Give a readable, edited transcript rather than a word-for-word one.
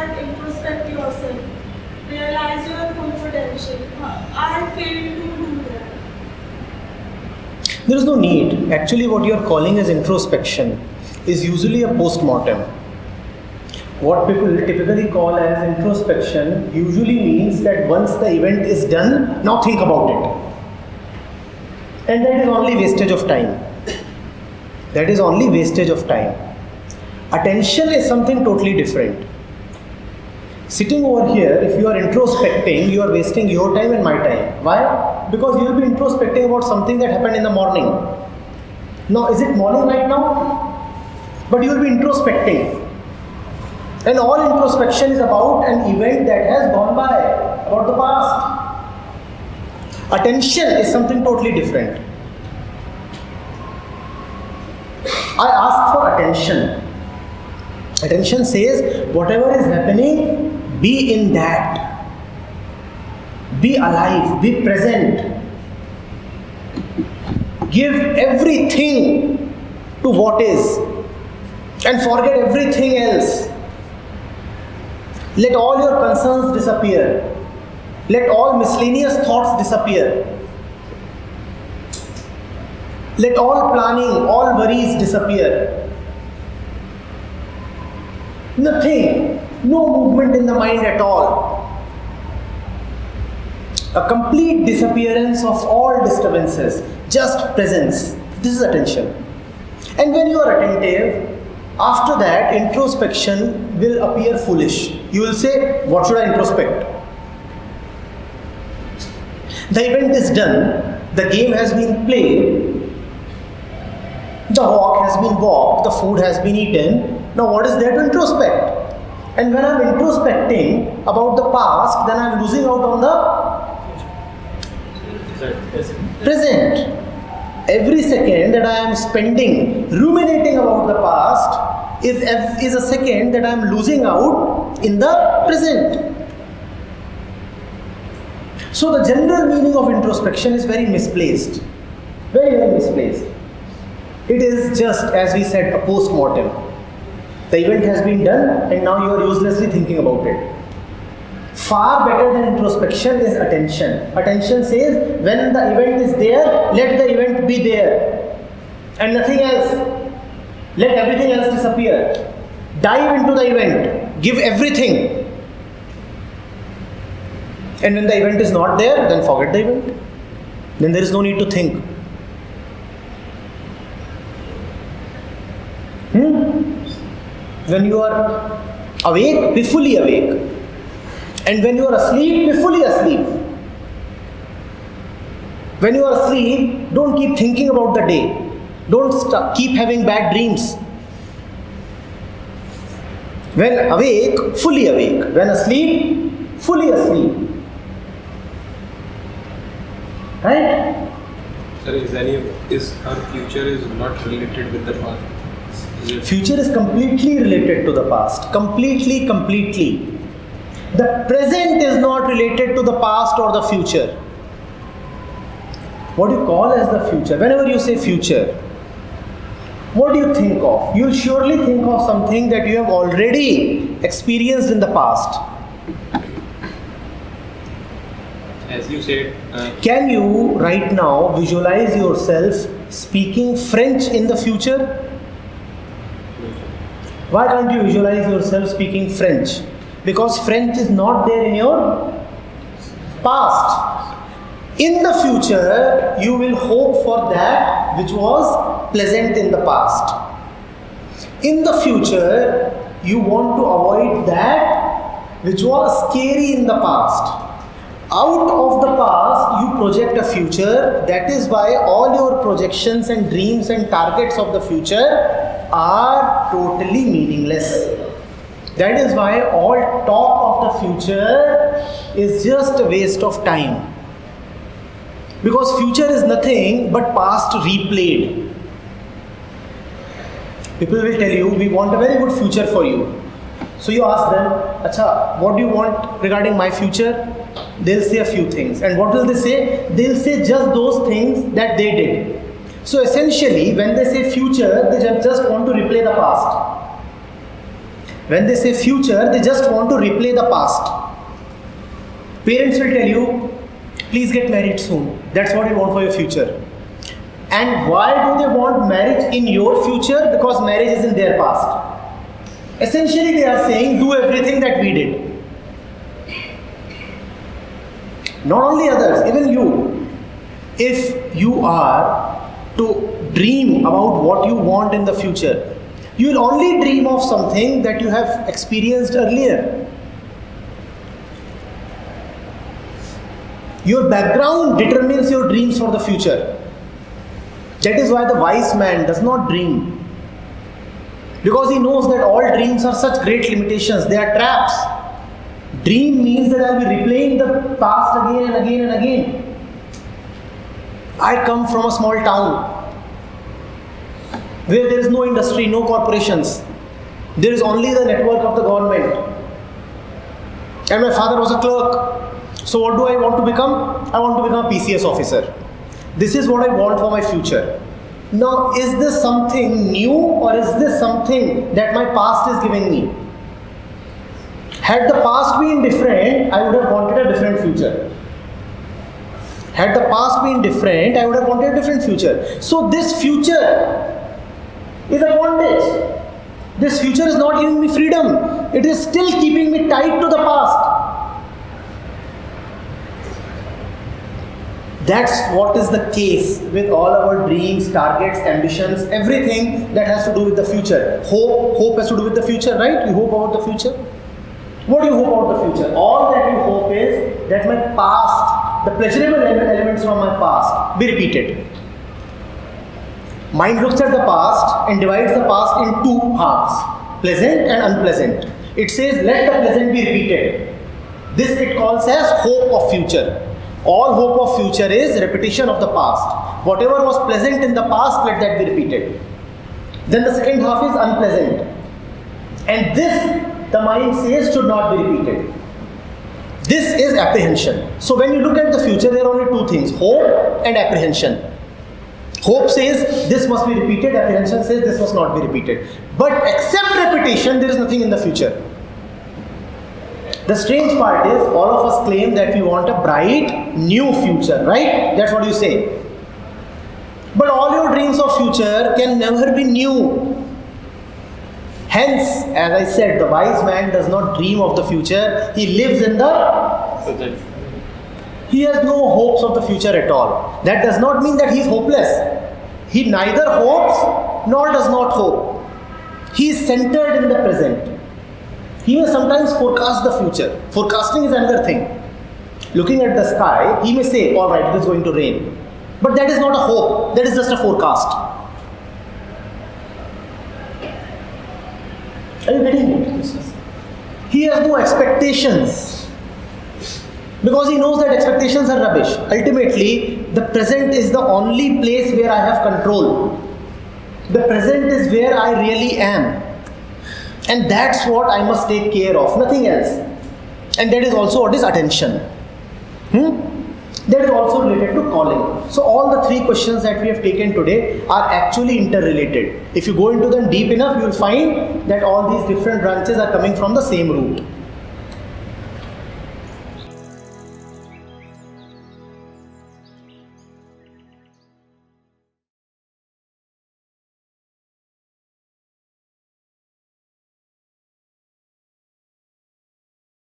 that introspect yourself, realize your full potential. I failed to do that. There is no need. Actually, what you are calling as introspection is usually a post-mortem. What people typically call as introspection usually means that once the event is done, now think about it. And that is only wastage of time. That is only wastage of time. Attention is something totally different. Sitting over here, if you are introspecting, you are wasting your time and my time. Why? Because you will be introspecting about something that happened in the morning. Now, is it morning right now? But you will be introspecting. And all introspection is about an event that has gone by, about the past. Attention is something totally different. I ask for attention. Attention says, whatever is happening, be in that. Be alive, be present. Give everything to what is and forget everything else. Let all your concerns disappear. Let all miscellaneous thoughts disappear. Let all planning, all worries disappear. Nothing, no movement in the mind at all. A complete disappearance of all disturbances, just presence. This is attention. And when you are attentive, after that, introspection will appear foolish. You will say, what should I introspect? The event is done, the game has been played, the walk has been walked, the food has been eaten. Now what is there to introspect? And when I am introspecting about the past, then I am losing out on the present. Every second that I am spending ruminating about the past is a second that I am losing out in the present. So the general meaning of introspection is very misplaced. Very, very misplaced. It is just, as we said, a post-mortem. The event has been done and now you are uselessly thinking about it. Far better than introspection is attention. Attention says, when the event is there, let the event be there. And nothing else. Let everything else disappear. Dive into the event. Give everything. And when the event is not there, then forget the event. Then there is no need to think. When you are awake, be fully awake. And when you are asleep, be fully asleep. When you are asleep, don't keep thinking about the day. Don't keep having bad dreams. When awake, fully awake. When asleep, fully asleep. Right? Sir, is our future is not related with the past? Future is completely related to the past. Completely. The present is not related to the past or the future. What do you call as the future? Whenever you say future, what do you think of? You will surely think of something that you have already experienced in the past. As you said, can you right now visualize yourself speaking French in the future? Why can't you visualize yourself speaking French? Because French is not there in your past. In the future, you will hope for that which was pleasant in the past. In the future, you want to avoid that which was scary in the past. Out of the past, you project a future. That is why all your projections and dreams and targets of the future are totally meaningless. That is why all talk of the future is just a waste of time. Because future is nothing but past replayed. People will tell you, we want a very good future for you. So you ask them, Acha, what do you want regarding my future? They'll say a few things. And what will they say? They'll say just those things that they did. So essentially, when they say future, they just want to replay the past. When they say future, they just want to replay the past. Parents will tell you, please get married soon. That's what you want for your future. And why do they want marriage in your future? Because marriage is in their past. Essentially, they are saying, do everything that we did. Not only others, even you. If you are to dream about what you want in the future, you will only dream of something that you have experienced earlier. Your background determines your dreams for the future. That is why the wise man does not dream. Because he knows that all dreams are such great limitations, they are traps. Dream means that I will be replaying the past again and again and again. I come from a small town where there is no industry, no corporations. There is only the network of the government. And my father was a clerk. So what do I want to become? I want to become a PCS officer. This is what I want for my future. Now, is this something new or is this something that my past is giving me? Had the past been different, I would have wanted a different future. Had the past been different, I would have wanted a different future. So this future is a bondage. This future is not giving me freedom. It is still keeping me tied to the past. That's what is the case with all our dreams, targets, ambitions, everything that has to do with the future. Hope has to do with the future, right? You hope about the future. What do you hope about the future? All that you hope is that my past, the pleasurable elements from my past, be repeated. Mind looks at the past and divides the past in two halves, pleasant and unpleasant. It says, let the pleasant be repeated. This it calls as hope of future. All hope of future is repetition of the past. Whatever was pleasant in the past, let that be repeated. Then the second half is unpleasant. And this, the mind says, should not be repeated. This is apprehension. So when you look at the future, there are only two things, hope and apprehension. Hope says this must be repeated, apprehension says this must not be repeated. But except repetition, there is nothing in the future. The strange part is, all of us claim that we want a bright, new future, right? That's what you say. But all your dreams of future can never be new. Hence, as I said, the wise man does not dream of the future. He lives in the present. He has no hopes of the future at all. That does not mean that he is hopeless. He neither hopes nor does not hope. He is centered in the present. He may sometimes forecast the future. Forecasting is another thing. Looking at the sky, he may say, all right, it is going to rain. But that is not a hope. That is just a forecast. Are you getting it? He has no expectations. Because he knows that expectations are rubbish. Ultimately, the present is the only place where I have control. The present is where I really am. And that's what I must take care of, nothing else. And that is also what is attention. That is also related to calling. So all the three questions that we have taken today are actually interrelated. If you go into them deep enough, you will find that all these different branches are coming from the same root.